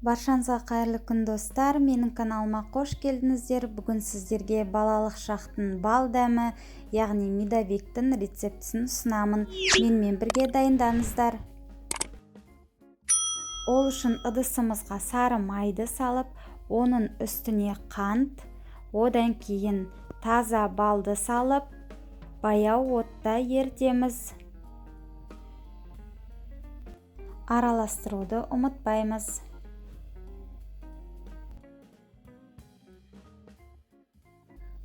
Баршаңызға қайырлы күн достар, менің каналыма қош келдіңіздер. Бүгін сіздерге балалық шақтың бал дәмі, яғни медовиктің рецептісін ұсынамын. Менімен бірге дайындаңыздар. Ол үшін ыдысымызға сары майды салып, оның үстіне қант, одан кейін таза балды салып, баяу отта ерітеміз. Араластыруды ұмытпаймыз.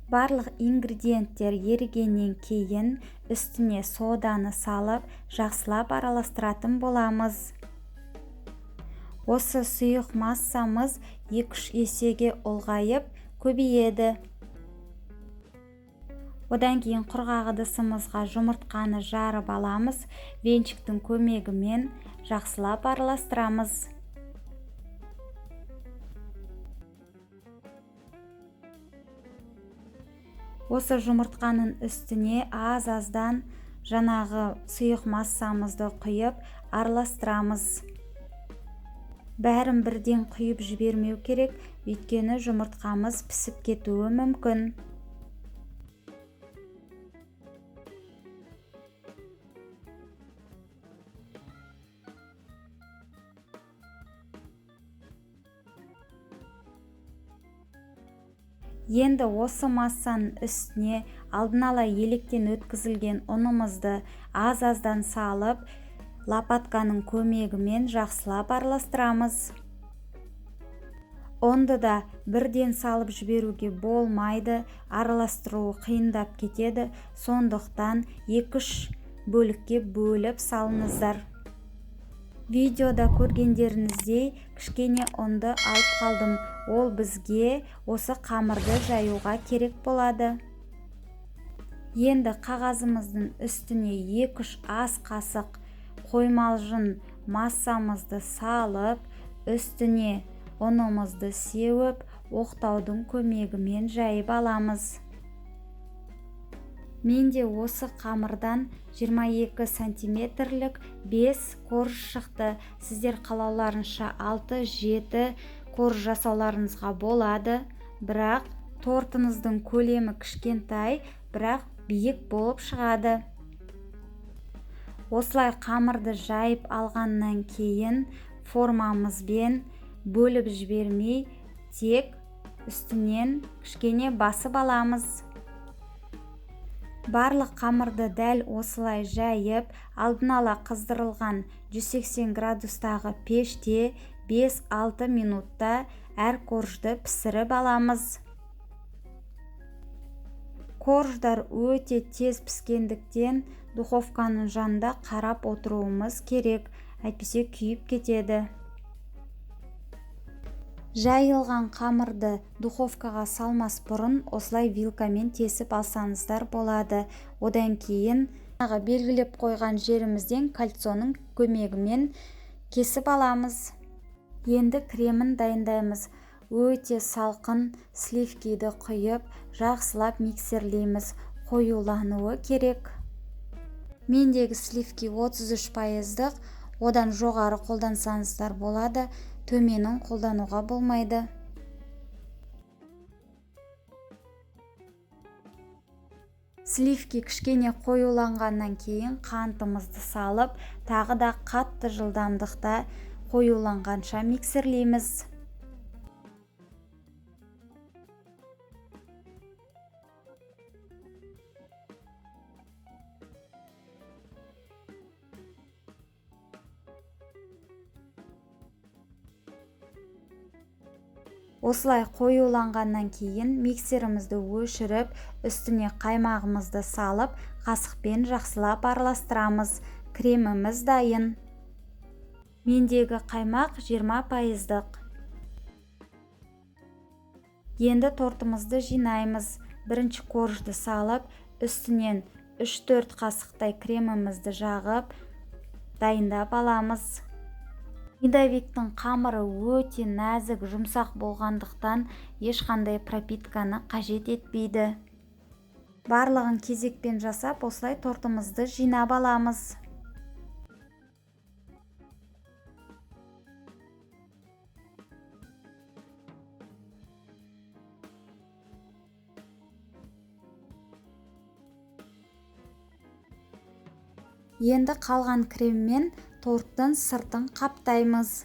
Барлық ингредиенттер ерігеннен кейін үстіне соданы салып, жақсылап араластыратын боламыз. Осы сұйық массамыз 2-3 есеге ұлғайып көбейеді. Одан кейін құрғақ ыдысымызға жұмыртқаны жарып аламыз, венчиктің көмегімен жақсылап араластырамыз. Осы жұмыртқаның үстіне аз-аздан жаңағы сұйық массамызды құйып араластырамыз. Бәрін бірден құйып жібермеу керек, өйткені жұмыртқамыз пісіп кетуі мүмкін. Енді осы массаның үстіне алдын ала електен өткізілген ұнымызды аз-аздан салып, лопатканың көмегімен жақсылап араластырамыз. Онды да бірден салып жіберуге болмайды, араластыруы қиындап кетеді, сондықтан 2-3 бөлікке бөліп салыңыздар. Видеода көргендеріңіздей кішкене ұнды алып қалдым. Ол бізге осы қамырды жаюға керек болады. Енді қағазымыздың үстіне 2-3 ас қасық қоймалжың массамызды салып, үстіне ұнымызды сеуіп, оқтаудың көмегімен жайып аламыз. Менде осы қамырдан 22 сантиметрлік 5 корж шықты. Сіздер қалауларынша 6-7 корж жасауларыңызға болады. Бірақ тортыңыздың көлемі кішкентай, бірақ биік болып шығады. Осылай қамырды жайып алғаннан кейін формамызбен бөліп жібермей, тек үстінен кішкене басып аламыз. Барлық қамырды дәл осылай жайып, алдын ала қыздырылған 180 градустағы пеште 5-6 минутта әр коржды пісіріп аламыз. Корждар өте тез піскендіктен духовканың жанында қарап отыруымыз керек, әйтпесе күйіп кетеді. Жайылған қамырды духовкаға салмас бұрын осылай вилкамен тесіп алсаңыздар болады. Одан кейін белгілеп қойған жерімізден кольцоның көмегімен кесіп аламыз. Енді кремін дайындаймыз. Өте салқын сливкиді құйып, жақсылап миксерлейміз. Қоюлануы керек. Мендегі сливки 33%, одан жоғары қолдансаңыздар болады, төменін қолдануға болмайды. Сливки кішкене қоюланғаннан кейін қантымызды салып, тағы да қатты жылдамдықта қоюланғанша миксерлейміз. Осылай қоюланғаннан кейін миксерімізді өшіріп, үстіне қаймағымызды салып, қасықпен жақсылап араластырамыз. Креміміз дайын. Мендегі қаймақ 20%. Енді тортымызды жинаймыз. Бірінші коржды салып, үстінен 3-4 қасықтай кремімізді жағып, дайындап аламыз. Медовиктің қамыры өте нәзік, жұмсақ болғандықтан ешқандай пропитканы қажет етпейді. Барлығын кезекпен жасап, осылай тортымызды жинап аламыз. Енді қалған креммен торттың сыртын қаптаймыз.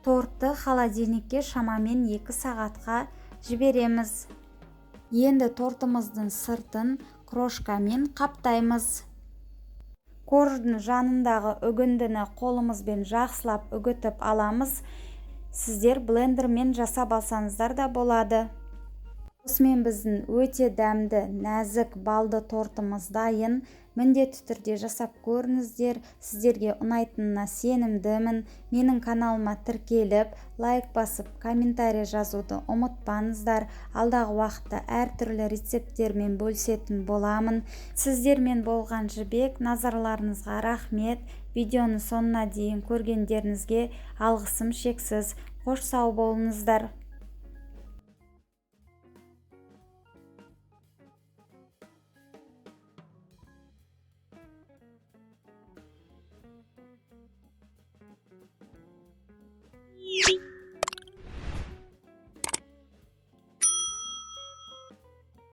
Тортты холодильникке шамамен 2 сағатқа жібереміз. Енді тортымыздың сыртын крошкамен қаптаймыз. Корждың жанындағы үгіндіні қолымызбен жақсылап үгітіп аламыз. Сіздер блендермен жасап алсаңыздар да болады. Осымен біздің өте дәмді, нәзік балды тортымыз дайын. Міндетті түрде жасап көріңіздер. Сіздерге ұнайтынына сенімдімін. Менің каналыма тіркеліп, лайк басып, комментарий жазуды ұмытпаңыздар. Алдағы уақытта әртүрлі рецепттермен бөлісетін боламын. Сіздермен болған жібек, назарларыңызға рахмет. Видеоны соңына дейін көргендеріңізге алғысым шексіз. Қош сау болыңыздар.